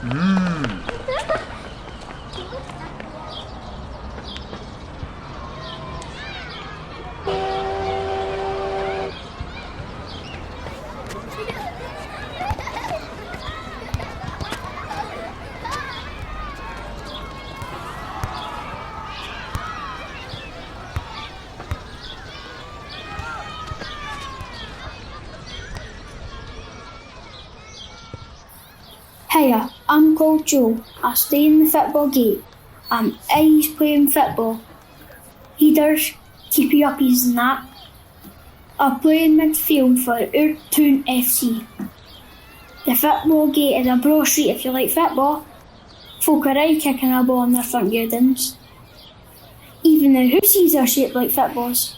Mmm. Hiya, I'm called Joe. I stay in the Fitbaw Gate. I'm always playing football. Headers, keepy uppies and that. I play in midfield for Town FC. The Fitbaw Gate is a braw street if you like football. Folk are aye kicking a ball on their front gardens. Even the houses are shaped like footballs.